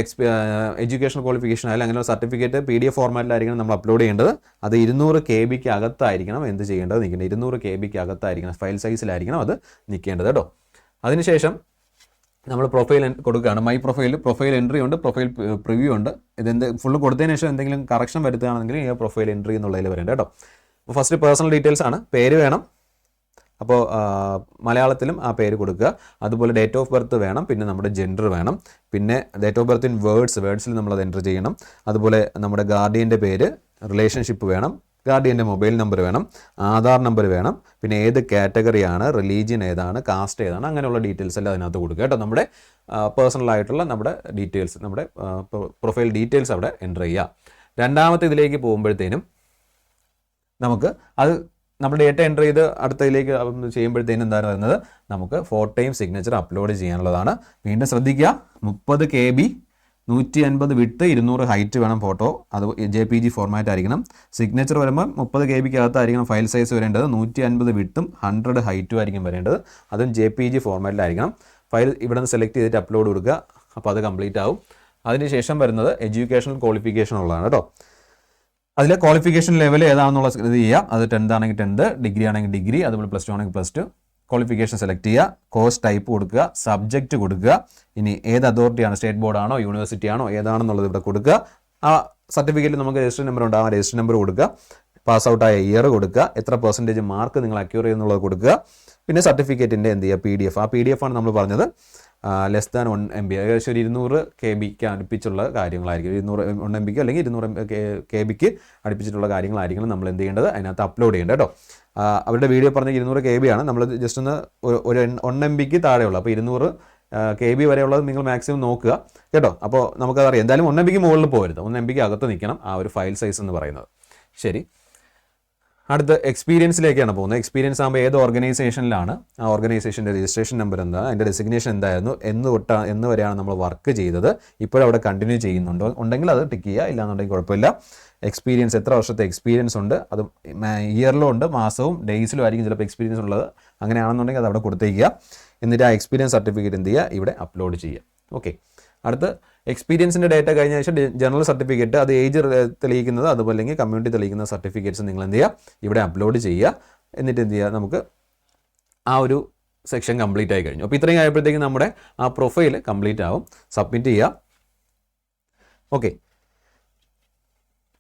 എഡ്യൂക്കേഷണൽ ക്വാളിഫിക്കേഷൻ ആയാലും അങ്ങനെ സർട്ടിഫിക്കറ്റ് PDF ഫോർമാറ്റിലായിരിക്കണം നമ്മൾ അപ്ലോഡ് ചെയ്യേണ്ടത്. അത് 200 KB അകത്തായിരിക്കണം എന്ത് ചെയ്യേണ്ടത്, നിൽക്കേണ്ടത് 200 KB അകത്തായിരിക്കണം, ഫയൽ സൈസിലായിരിക്കണം അത് നിൽക്കേണ്ടത് കേട്ടോ. അതിനുശേഷം നമ്മൾ പ്രൊഫൈൽ കൊടുക്കുകയാണ്. മൈ പ്രൊഫൈൽ എൻട്രി ഉണ്ട്, പ്രൊഫൈൽ പ്രിവ്യൂ ഉണ്ട്. ഇതെന്ത് ഫുള്ള് കൊടുത്തതിന് ശേഷം എന്തെങ്കിലും കറക്ഷൻ വരുത്തുകയാണെങ്കിൽ ഈ പ്രൊഫൈൽ എൻട്രി എന്നുള്ളതിൽ വരേണ്ടത് കേട്ടോ. അപ്പോൾ ഫസ്റ്റ് പേഴ്സണൽ ഡീറ്റെയിൽസ് ആണ്, പേര് വേണം. അപ്പോൾ മലയാളത്തിലും ആ പേര് കൊടുക്കുക. അതുപോലെ ഡേറ്റ് ഓഫ് ബർത്ത് വേണം, പിന്നെ നമ്മുടെ ജെൻഡർ വേണം, പിന്നെ ഡേറ്റ് ഓഫ് ബർത്ത് ഇൻ വേർഡ്സിൽ നമ്മളത് എൻ്റർ ചെയ്യണം. അതുപോലെ നമ്മുടെ ഗാർഡിയൻ്റെ പേര്, റിലേഷൻഷിപ്പ് വേണം, ഗാർഡിയൻ്റെ മൊബൈൽ നമ്പർ വേണം, ആധാർ നമ്പർ വേണം, പിന്നെ ഏത് കാറ്റഗറിയാണ്, റിലീജിയൻ ഏതാണ്, കാസ്റ്റ് ഏതാണ്, അങ്ങനെയുള്ള ഡീറ്റെയിൽസ് എല്ലാം അതിനകത്ത് കൊടുക്കുക കേട്ടോ. നമ്മുടെ പേഴ്സണലായിട്ടുള്ള നമ്മുടെ ഡീറ്റെയിൽസ്, നമ്മുടെ പ്രൊഫൈൽ ഡീറ്റെയിൽസ് അവിടെ എൻ്റർ ചെയ്യുക. രണ്ടാമത്തെ ഇതിലേക്ക് പോകുമ്പോഴത്തേനും നമുക്ക് അത് നമ്മുടെ ഡേറ്റ എൻ്റർ ചെയ്ത് അടുത്തതിലേക്ക് ചെയ്യുമ്പോഴത്തേനും എന്താണ് വരുന്നത്, നമുക്ക് ഫോട്ടോയും സിഗ്നേച്ചർ അപ്ലോഡ് ചെയ്യാനുള്ളതാണ്. വീണ്ടും ശ്രദ്ധിക്കുക, 30 KB 150 വിഡ്ത്ത് 200 ഹൈറ്റ് വേണം ഫോട്ടോ, അത് JPG ഫോർമാറ്റ് ആയിരിക്കണം. സിഗ്നേച്ചർ വരുമ്പോൾ 30 KB അകത്തായിരിക്കണം ഫയൽ സൈസ് വരേണ്ടത്. 150 വിഡ്ത്തും 100 ഹൈറ്റും ആയിരിക്കും വരേണ്ടത്, അതും JPG ഫോർമാറ്റിലായിരിക്കണം. ഫയൽ ഇവിടെ നിന്ന് സെലക്ട് ചെയ്തിട്ട് അപ്ലോഡ് കൊടുക്കുക. അപ്പോൾ അത് കംപ്ലീറ്റ് ആവും. അതിനുശേഷം വരുന്നത് എഡ്യൂക്കേഷണൽ ക്വാളിഫിക്കേഷൻ ഉള്ളതാണ് കേട്ടോ. അതിലെ ക്വാളിഫിക്കേഷൻ ലെവൽ ഏതാണെന്നുള്ള ഇത് ചെയ്യാം. അത് 10th ആണെങ്കിൽ 10th, ഡിഗ്രി ആണെങ്കിൽ ഡിഗ്രി, അതുപോലെ +2 ആണെങ്കിൽ +2. ക്വാളിഫിക്കേഷൻ സെലക്ട് ചെയ്യുക, കോഴ്സ് ടൈപ്പ് കൊടുക്കുക, സബ്ജക്റ്റ് കൊടുക്കുക. ഇനി ഏത് അതോറിറ്റിയാണ്, സ്റ്റേറ്റ് ബോർഡാണോ യൂണിവേഴ്സിറ്റി ആണോ ഏതാണെന്നുള്ളത് ഇവിടെ കൊടുക്കുക. ആ സർട്ടിഫിക്കറ്റിൽ നമുക്ക് രജിസ്റ്റർ നമ്പർ ഉണ്ടാകും, രജിസ്റ്റർ നമ്പർ കൊടുക്കുക. പാസ് ഔട്ടായ ഇയർ കൊടുക്കുക, എത്ര % മാർക്ക് നിങ്ങൾ അക്യൂർ ചെയ്യുന്നുള്ളത് കൊടുക്കുക. പിന്നെ സർട്ടിഫിക്കറ്റിൻ്റെ എന്ത് ചെയ്യുക PDF. ആ PDF ആണ് നമ്മൾ പറഞ്ഞത് ലെസ് ദാൻ 1 MB, ഏകദേശം ഒരു 200 KB അടുപ്പിച്ചുള്ള കാര്യങ്ങളായിരിക്കും. 1 MB അല്ലെങ്കിൽ 200 KB അടുപ്പിച്ചിട്ടുള്ള കാര്യങ്ങളായിരിക്കണം നമ്മൾ എന്ത് ചെയ്യേണ്ടത്, അതിനകത്ത് അപ്ലോഡ് ചെയ്യേണ്ടത് കേട്ടോ. അവരുടെ വീഡിയോ പറഞ്ഞ 200 KB ആണ്. നമ്മൾ ജസ്റ്റ് ഒന്ന് ഒരു 1 MB താഴെയുള്ളൂ. അപ്പോൾ 200 KB വരെയുള്ളത് നിങ്ങൾ മാക്സിമം നോക്കുക കേട്ടോ. അപ്പോൾ നമുക്കതറിയാം, എന്തായാലും 1 MB മുകളിൽ പോകരുത്, 1 MB അകത്ത് നിൽക്കണം ആ ഒരു ഫയൽ സൈസ് എന്ന് പറയുന്നത്. ശരി, അടുത്ത എക്സ്പീരിയൻസിലേക്കാണ് പോകുന്നത്. എക്സ്പീരിയൻസ് ആകുമ്പോൾ ഏത് ഓർഗനൈസേഷനിലാണ്, ആ ഓർഗനൈസേഷൻ്റെ രജിസ്ട്രേഷൻ നമ്പർ എന്താണ്, അതിൻ്റെ ഡെസിഗ്നേഷൻ എന്തായിരുന്നു, എന്ന് വരെയാണ് നമ്മൾ വർക്ക് ചെയ്തത്, ഇപ്പോഴവിടെ കണ്ടിന്യൂ ചെയ്യുന്നുണ്ടോ, ഉണ്ടെങ്കിൽ അത് ടിക്ക് ചെയ്യുക, ഇല്ലാന്നുണ്ടെങ്കിൽ കുഴപ്പമില്ല. എക്സ്പീരിയൻസ് എത്ര വർഷത്തെ എക്സ്പീരിയൻസ് ഉണ്ട്, അത് ഇയറിലും ഉണ്ട്, മാസവും ഡേയ്സിലും ആയിരിക്കും ചിലപ്പോൾ എക്സ്പീരിയൻസ് ഉള്ളത്. അങ്ങനെയാണെന്നുണ്ടെങ്കിൽ അത് അവിടെ കൊടുത്തേക്കുക. എന്നിട്ട് ആ എക്സ്പീരിയൻസ് സർട്ടിഫിക്കറ്റ് എന്ത് ചെയ്യുക, ഇവിടെ അപ്ലോഡ് ചെയ്യുക. ഓക്കെ, അടുത്ത് എക്സ്പീരിയൻസിൻ്റെ ഡേറ്റ കഴിഞ്ഞ ശേഷം ജനറൽ സർട്ടിഫിക്കറ്റ്, അത് ഏജ് തെളിയിക്കുന്നത്, അതുപോലെ അല്ലെങ്കിൽ കമ്മ്യൂണിറ്റി തെളിയിക്കുന്ന സർട്ടിഫിക്കറ്റ്സ് നിങ്ങൾ എന്ത് ചെയ്യുക, ഇവിടെ അപ്ലോഡ് ചെയ്യുക. എന്നിട്ട് എന്ത് ചെയ്യുക, നമുക്ക് ആ ഒരു സെക്ഷൻ കംപ്ലീറ്റ് ആയി കഴിഞ്ഞു. അപ്പോൾ ഇത്രയും ആയപ്പോഴത്തേക്കും നമ്മുടെ ആ പ്രൊഫൈൽ കംപ്ലീറ്റ് ആവും. സബ്മിറ്റ് ചെയ്യുക. ഓക്കെ,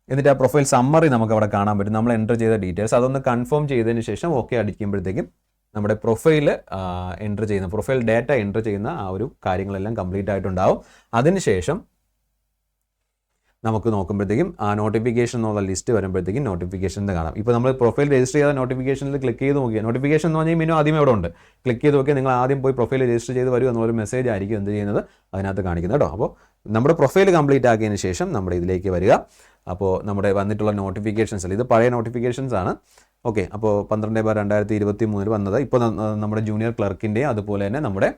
എന്നിട്ട് ആ പ്രൊഫൈൽ സമ്മറി നമുക്ക് അവിടെ കാണാൻ പറ്റും, നമ്മൾ എൻ്റർ ചെയ്ത ഡീറ്റെയിൽസ്. അതൊന്ന് കൺഫേം ചെയ്തതിന് ശേഷം ഓക്കെ അടിക്കുമ്പോഴത്തേക്കും നമ്മുടെ പ്രൊഫൈൽ എൻ്റർ ചെയ്യുന്ന, പ്രൊഫൈൽ ഡാറ്റ എൻ്റർ ചെയ്യുന്ന ആ ഒരു കാര്യങ്ങളെല്ലാം കംപ്ലീറ്റ് ആയിട്ടുണ്ടാവും. അതിനുശേഷം നമുക്ക് നോക്കുമ്പോഴത്തേക്കും ആ നോട്ടിഫിക്കേഷൻ എന്നുള്ള ലിസ്റ്റ് വരുമ്പോഴത്തേക്കും നോട്ടിഫിക്കേഷൻ കാണാം. ഇപ്പോൾ നമ്മൾ പ്രൊഫൈൽ രജിസ്റ്റർ ചെയ്ത നോട്ടിഫിക്കേഷനിൽ ക്ലിക്ക് ചെയ്ത് നോക്കിയാൽ, നോട്ടിഫിക്കേഷൻ എന്ന് പറഞ്ഞാൽ മെനു ആദ്യമേ അവിടെ ഉണ്ട്. ക്ലിക്ക് ചെയ്ത് നോക്കിയാൽ നിങ്ങൾ ആദ്യം പോയി പ്രൊഫൈൽ രജിസ്റ്റർ ചെയ്ത് വരും എന്നുള്ളൊരു മെസ്സേജ് ആയിരിക്കും എന്ത് ചെയ്യുന്നത്, അതിനകത്ത് കാണിക്കുന്നത് കേട്ടോ. അപ്പോൾ നമ്മുടെ പ്രൊഫൈൽ കംപ്ലീറ്റ് ആക്കിയതിന് ശേഷം നമ്മുടെ ഇതിലേക്ക് വരിക. അപ്പോൾ നമ്മുടെ വന്നിട്ടുള്ള നോട്ടിഫിക്കേഷൻസ് അല്ല, ഇത് പഴയ നോട്ടിഫിക്കേഷൻസ് ആണ്. ഓക്കെ, അപ്പോൾ 12/2023 വന്നത്. ഇപ്പോൾ നമ്മുടെ ജൂനിയർ ക്ലർക്കിൻ്റെയും അതുപോലെ തന്നെ നമ്മുടെ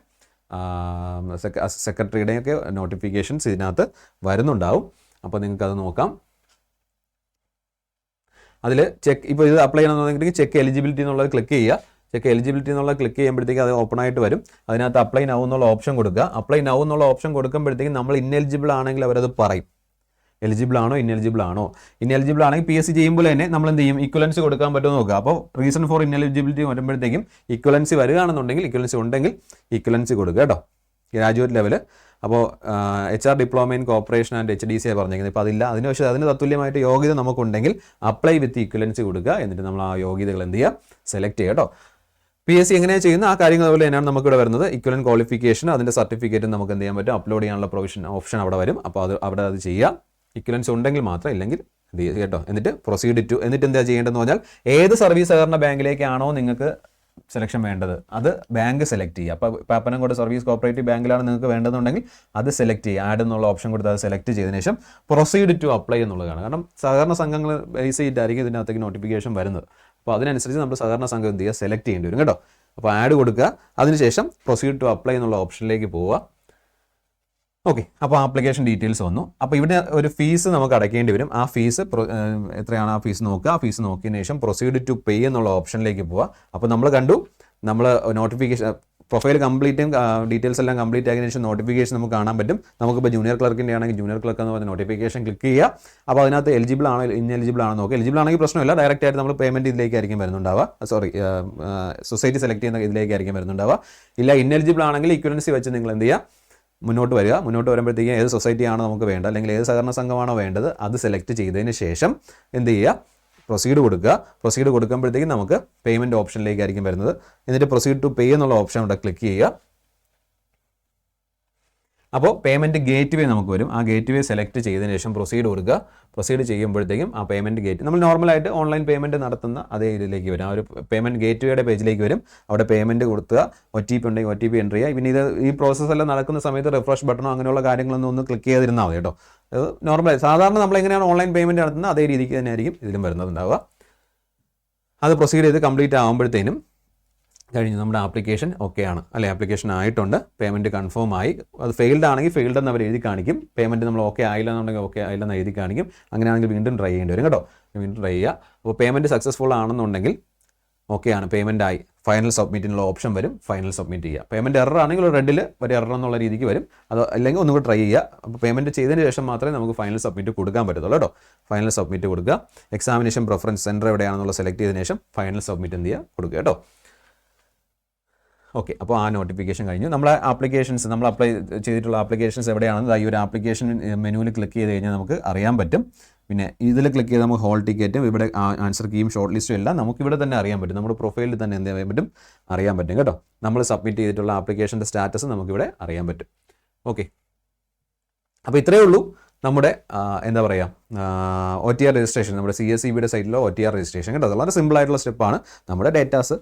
സെക്രട്ടറിയുടെയും ഒക്കെ നോട്ടിഫിക്കേഷൻസ് ഇതിനകത്ത് വരുന്നുണ്ടാവും. അപ്പോൾ നിങ്ങൾക്ക് അത് നോക്കാം. അതിൽ ചെക്ക്, ഇപ്പോൾ ഇത് അപ്ലൈ ചെയ്യണമെന്നുണ്ടെങ്കിൽ ചെക്ക് എലിജിബിലിറ്റി എന്നുള്ളത് ക്ലിക്ക് ചെയ്യുക. ചെക്ക് എലിജിബിലിറ്റി എന്നുള്ള ക്ലിക്ക് ചെയ്യുമ്പോഴത്തേക്ക് അത് ഓപ്പൺ ആയിട്ട് വരും. അതിനകത്ത് അപ്ലൈ നൗ എന്നുള്ള ഓപ്ഷൻ കൊടുക്കുക. അപ്ലൈ നൗ എന്നുള്ള ഓപ്ഷൻ കൊടുക്കുമ്പോഴത്തേക്കും നമ്മൾ ഇന്നെലിജിബിൾ ആണെങ്കിൽ അവരത് പറയും, എലിജിബിൾ ആണോ ഇന്നെലിജിബിൾ ആണോ. ഇന്നെലിജിബിൾ ആണെങ്കിൽ PSC ചെയ്യുമ്പോൾ തന്നെ നമ്മൾ എന്ത് ചെയ്യും, ഇക്വലൻസി കൊടുക്കാൻ പറ്റുമോ നോക്കുക. അപ്പോൾ റീസൺ ഫോർ ഇന്നെലിജിബിലിറ്റി വരുമ്പോഴത്തേക്കും ഇക്വലൻസി വരികയാണെന്നുണ്ടെങ്കിൽ, ഇക്വലൻസി ഉണ്ടെങ്കിൽ ഇക്വലൻസി കൊടുക്കുക കേട്ടോ. Graduate level. അപ്പോൾ HR diploma in corporation and HDC പറഞ്ഞിരിക്കുന്നത്. ഇപ്പോൾ അതില്ല, അതിന് തത്തുല്യമായിട്ട് യോഗ്യത നമുക്കുണ്ടെങ്കിൽ അപ്ലൈ വിത്ത് ഇക്വലൻസി കൊടുക്കുക. എന്നിട്ട് നമ്മൾ ആ യോഗ്യതകൾ എന്ത് ചെയ്യുക, സെലക്ട് ചെയ്യുക കേട്ടോ. PSC എങ്ങനെയാണ് ചെയ്യുന്നത് ആ കാര്യങ്ങൾ അതുപോലെ തന്നെയാണ് നമുക്കിവിടെ വരുന്നത്. ഇക്വലന്റ് ക്വാളിഫിക്കേഷൻ, അതിൻ്റെ സർട്ടിഫിക്കറ്റ് നമുക്ക് എന്ത് ചെയ്യാൻ പറ്റും, അപ്ലോഡ് ചെയ്യാനുള്ള ഓപ്ഷൻ അവിടെ വരും. അപ്പോൾ അവിടെ അത് ചെയ്യുക. ഇക്വലൻസ് ഉണ്ടെങ്കിൽ മാത്രം, ഇല്ലെങ്കിൽ ഇത് ചെയ്യുക കേട്ടോ. എന്നിട്ട് പ്രൊസീഡ് ടു, എന്നിട്ട് എന്താ ചെയ്യേണ്ടതെന്ന് പറഞ്ഞാൽ ഏത് സർവീസ് സഹകരണ ബാങ്കിലേക്കാണോ നിങ്ങൾക്ക് സെലക്ഷൻ വേണ്ടത് അത് ബാങ്ക് സെലക്ട് ചെയ്യുക. അപ്പോൾ പാപ്പനംകോട് സർവീസ് കോപ്പറേറ്റീവ് ബാങ്കിലാണ് നിങ്ങൾക്ക് വേണ്ടതെന്നുണ്ടെങ്കിൽ അത് സെലക്ട് ചെയ്യുക. ആഡ് എന്നുള്ള ഓപ്ഷൻ കൊടുത്ത് അത് സെലക്ട് ചെയ്തതിനു ശേഷം പ്രൊസീഡ് ടു അപ്ലൈ എന്നുള്ളതാണ്. കാരണം സഹകരണ സംഘങ്ങൾ ബേസ് ചെയ്തിട്ടായിരിക്കും ഇതിനകത്തേക്ക് നോട്ടിഫിക്കേഷൻ വരുന്നത്. അപ്പോൾ അതിനനുസരിച്ച് നമ്മൾ സഹകരണ സംഘം എന്ത് ചെയ്യുക, സെലക്ട് ചെയ്യേണ്ടി വരും കേട്ടോ. അപ്പോൾ ആഡ് കൊടുക്കുക. അതിനുശേഷം പ്രൊസീഡ് ടു അപ്ലൈ എന്നുള്ള ഓപ്ഷനിലേക്ക് പോവുക. ഓക്കെ, അപ്പോൾ ആപ്ലിക്കേഷൻ ഡീറ്റെയിൽസ് വന്നു. അപ്പോൾ ഇവിടെ ഒരു ഫീസ് നമുക്ക് അടയ്ക്കേണ്ടി വരും. ആ ഫീസ് എത്രയാണ് ആ ഫീസ് നോക്കുക. ആ ഫീസ് നോക്കിയതിന് ശേഷം പ്രൊസീഡ് ടു പേ എന്നുള്ള ഓപ്ഷനിലേക്ക് പോവുക. അപ്പോൾ നമ്മൾ കണ്ടു, നമ്മൾ നോട്ടിഫിക്കേഷൻ പ്രൊഫൈൽ കംപ്ലീറ്റും ഡീറ്റെയിൽസ് എല്ലാം കംപ്ലീറ്റ് ആയതിനു ശേഷം നോട്ടിഫിക്കേഷൻ നമുക്ക് കാണാൻ പറ്റും. നമുക്കിപ്പോൾ ജൂനിയർ ക്ലർക്കിൻ്റെ ആണെങ്കിൽ ജൂനിയർ ക്ലർക്ക് എന്ന് പറഞ്ഞ നോട്ടിഫിക്കേഷൻ ക്ലിക്ക് ചെയ്യുക. അപ്പോൾ അതിനകത്ത് എലിജിബിൾ ആണോ ഇന്നെലിജിബിൾ ആണോ നോക്കുക. എലിജിബിൾ ആണെങ്കിൽ പ്രശ്നമില്ല, ഡയറക്റ്റ് ആയിട്ട് നമ്മൾ പേയ്മെൻറ്റ് ഇതിലേക്കായിരിക്കും വരുന്നുണ്ടാവുക. സൊസൈറ്റി സെലക്ട് ചെയ്യുന്ന ഇതിലേക്കായിരിക്കും വരുന്നുണ്ടാവുക. ഇല്ല ഇന്നെലിജിബിൾ ആണെങ്കിൽ ഇക്വലൻസി വെച്ച് നിങ്ങൾ എന്ത് ചെയ്യുക, മുന്നോട്ട് വരിക. മുന്നോട്ട് വരുമ്പോഴത്തേക്കും ഏത് സൊസൈറ്റിയാണോ നമുക്ക് വേണ്ടത്, അല്ലെങ്കിൽ ഏത് സഹകരണ സംഘമാണോ വേണ്ടത് അത് സെലക്ട് ചെയ്തതിന് ശേഷം എന്ത് ചെയ്യുക, പ്രൊസീഡ് കൊടുക്കുക. പ്രൊസീഡ് കൊടുക്കുമ്പോഴത്തേക്കും നമുക്ക് പേയ്മെൻറ്റ് ഓപ്ഷനിലേക്കായിരിക്കും വരുന്നത്. എന്നിട്ട് പ്രൊസീഡ് ടു പേ എന്നുള്ള ഓപ്ഷൻ അവിടെ ക്ലിക്ക് ചെയ്യുക. അപ്പോൾ പേയ്മെൻറ്റ് ഗേറ്റ് വേ നമുക്ക് വരും. ആ ഗേറ്റ് വേ സെലക്ട് ചെയ്തതിന് ശേഷം പ്രൊസീഡ് കൊടുക്കുക. പ്രൊസീഡ് ചെയ്യുമ്പോഴത്തേക്കും ആ പേയ്മെൻറ്റ് ഗേറ്റ് നമ്മൾ നോർമലായിട്ട് ഓൺലൈൻ പേയ്മെൻറ്റ് നടത്തുന്ന അതേ ഇതിലേക്ക് വരും. ആ ഒരു പേയ്മെൻറ്റ് ഗേറ്റ് വേയുടെ പേജിലേക്ക് വരും. അവിടെ പേയ്മെൻറ്റ് കൊടുക്കുക. OTP ഉണ്ടെങ്കിൽ OTP എൻ്റർ ചെയ്യുക. പിന്നെ ഇത് ഈ പ്രോസസ്സെല്ലാം നടക്കുന്ന സമയത്ത് റിഫ്രഷ് ബട്ടണോ അങ്ങനെയുള്ള കാര്യങ്ങളൊന്നും ഒന്ന് ക്ലിക്ക് ചെയ്തിരുന്നാൽ മതി കേട്ടോ. അത് നോർമലായി സാധാരണ നമ്മൾ എങ്ങനെയാണ് ഓൺലൈൻ പേയ്മെൻറ്റ് നടത്തുന്നത് അതേ രീതിക്ക് തന്നെ ആയിരിക്കും ഇതിലും വരുന്നതുണ്ടാവുക. അത് പ്രൊസീഡ് ചെയ്ത് കംപ്ലീറ്റ് ആകുമ്പോഴത്തേനും കഴിഞ്ഞു, നമ്മുടെ ആപ്ലിക്കേഷൻ ഓക്കെ ആണ് അല്ലേ, ആപ്ലിക്കേഷൻ ആയിട്ടുണ്ട്, പേയ്മെൻറ്റ് കൺഫേം ആയി. അത് ഫെയിൽഡ് ആണെങ്കിൽ ഫെയിൽഡ് എന്ന് അവർ എഴുതി കാണിക്കും. പേയ്മെൻറ്റ് നമ്മൾ ഓക്കെ ആയില്ല എന്നുണ്ടെങ്കിൽ ഓക്കെ ആയില്ലെന്ന് എഴുതി കാണിക്കും. അങ്ങനെയാണെങ്കിൽ വീണ്ടും ട്രൈ ചെയ്യേണ്ടി വരും കേട്ടോ. വീണ്ടും ട്രൈ ചെയ്യുക. അപ്പോൾ പേയ്മെൻറ്റ് സക്സസ്ഫുൾ ആണെന്നുണ്ടെങ്കിൽ ഓക്കെ ആണ്, പേയ്മെൻറ്റ് ആയി, ഫൈനൽ സബ്മിറ്റിനുള്ള ഓപ്ഷൻ വരും. ഫൈനൽ സബ്മിറ്റ് ചെയ്യുക. പേയ്മെൻറ്റ് എറർ ആണെങ്കിൽ ഒരു റെഡിൽ ഒരു എറർ എന്നുള്ള രീതിക്ക് വരും. അത് അല്ലെങ്കിൽ ഒന്നും കൂടി ട്രൈ ചെയ്യുക. അപ്പോൾ പേയ്മെൻറ്റ് ചെയ്തതിന് ശേഷം മാത്രമേ നമുക്ക് ഫൈനൽ സബ്മിറ്റ് കൊടുക്കാൻ പറ്റത്തുള്ളൂ കേട്ടോ. ഫൈനൽ സബ്മിറ്റ് കൊടുക്കുക. എക്സാമിനേഷൻ പ്രിഫറൻസ് സെൻറ്റർ എവിടെയാണെന്നുള്ള സെലക്ട് ചെയ്തതിന് ശേഷം ഫൈനൽ സബ്മിറ്റ് എന്ത് ചെയ്യുക കൊടുക്കുക കേട്ടോ. ഓക്കെ, അപ്പോൾ ആ നോട്ടിഫിക്കേഷൻ കഴിഞ്ഞു. നമ്മളെ ആപ്ലിക്കേഷൻസ് നമ്മൾ അപ്ലൈ ചെയ്തിട്ടുള്ള ആപ്ലിക്കേഷൻസ് എവിടെയാണെന്ന് ഈ ഒരു ആപ്ലിക്കേഷൻ മെനുവിൽ ക്ലിക്ക് ചെയ്ത് കഴിഞ്ഞാൽ നമുക്ക് അറിയാൻ പറ്റും. പിന്നെ ഇതിൽ ക്ലിക്ക് ചെയ്ത് നമുക്ക് ഹോൾ ടിക്കറ്റും ഇവിടെ ആൻസർ കീയും ഷോർട്ട് ലിസ്റ്റും എല്ലാം നമുക്ക് ഇവിടെ തന്നെ അറിയാൻ പറ്റും. നമ്മുടെ പ്രൊഫൈലിൽ തന്നെ എന്ത് ചെയ്യാൻ പറ്റും, അറിയാൻ പറ്റും കേട്ടോ. നമ്മൾ സബ്മിറ്റ് ചെയ്തിട്ടുള്ള ആപ്ലിക്കേഷൻ്റെ സ്റ്റാറ്റസ് നമുക്കിവിടെ അറിയാൻ പറ്റും. ഓക്കെ, അപ്പോൾ ഇത്രയേ ഉള്ളൂ നമ്മുടെ എന്താ പറയുക OTR രജിസ്ട്രേഷൻ, നമ്മുടെ CSEBയുടെ സൈറ്റിലോ OTR രജിസ്ട്രേഷൻ കേട്ടോ. വളരെ സിമ്പിളായിട്ടുള്ള സ്റ്റെപ്പാണ്. നമ്മുടെ ഡേറ്റാസ്,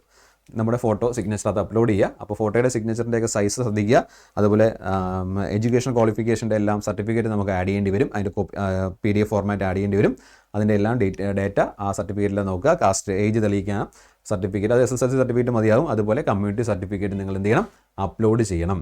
നമ്മുടെ ഫോട്ടോ, സിഗ്നേച്ചർ അത് അപ്ലോഡ് ചെയ്യുക. അപ്പോൾ ഫോട്ടോയുടെ സിഗ്നേച്ചറിൻ്റെയൊക്കെ സൈസ് ശ്രദ്ധിക്കുക. അതുപോലെ എഡ്യൂക്കേഷൻ ക്വാളിഫിക്കേഷൻ്റെ എല്ലാം സർട്ടിഫിക്കറ്റ് നമുക്ക് ആഡ് ചെയ്യേണ്ടി വരും. അതിൻ്റെ PDF ഫോർമാറ്റ് ആഡ് ചെയ്യേണ്ടി വരും. അതിൻ്റെ എല്ലാം ഡേറ്റ ആ സർട്ടിഫിക്കറ്റിൽ നോക്കുക. കാസ്റ്റ് ഏജ് തെളിയിക്കാൻ സർട്ടിഫിക്കറ്റ്, അത് SSLC സർട്ടിഫിക്കറ്റ് മതിയാകും. അതുപോലെ കമ്മ്യൂണിറ്റി സർട്ടിഫിക്കറ്റ് നിങ്ങൾ എന്ത് ചെയ്യണം, അപ്ലോഡ് ചെയ്യണം.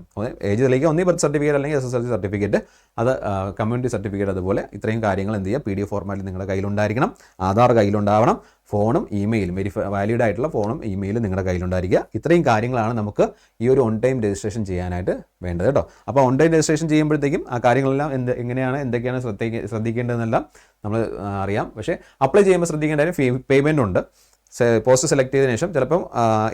ഏജ് തെളിയിക്കുക, ഒന്നീ ബർത്ത് സർട്ടിഫിക്കറ്റ് അല്ലെങ്കിൽ SSLC സർട്ടിഫിക്കറ്റ്, അത് കമ്മ്യൂണിറ്റി സർട്ടിഫിക്കറ്റ്, അതുപോലെ ഇത്രയും കാര്യങ്ങൾ എന്ത് ചെയ്യുക, PDF ഫോർമാറ്റിൽ നിങ്ങളുടെ കയ്യിലുണ്ടായിരിക്കണം. ആധാർ കയ്യിലുണ്ടാവണം. ഫോണും ഇമെയിലും വാലിഡ് ആയിട്ടുള്ള ഫോണും ഇമെയിലും നിങ്ങളുടെ കയ്യിലുണ്ടായിരിക്കുക. ഇത്രയും കാര്യങ്ങളാണ് നമുക്ക് ഈ ഒരു ഓൺ ടൈം രജിസ്ട്രേഷൻ ചെയ്യാനായിട്ട് വേണ്ടത് കേട്ടോ. അപ്പോൾ ഓൺ ടൈം രജിസ്ട്രേഷൻ ചെയ്യുമ്പോഴത്തേക്കും ആ കാര്യങ്ങളെല്ലാം എന്തൊക്കെയാണ് ശ്രദ്ധിക്കേണ്ടതെന്നെല്ലാം നമ്മൾ അറിയാം. പക്ഷേ അപ്ലൈ ചെയ്യുമ്പോൾ ശ്രദ്ധിക്കേണ്ട കാര്യം പേയ്മെൻ്റ് ഉണ്ട്. പോസ്റ്റ് സെലക്ട് ചെയ്തതിനു ശേഷം ചിലപ്പം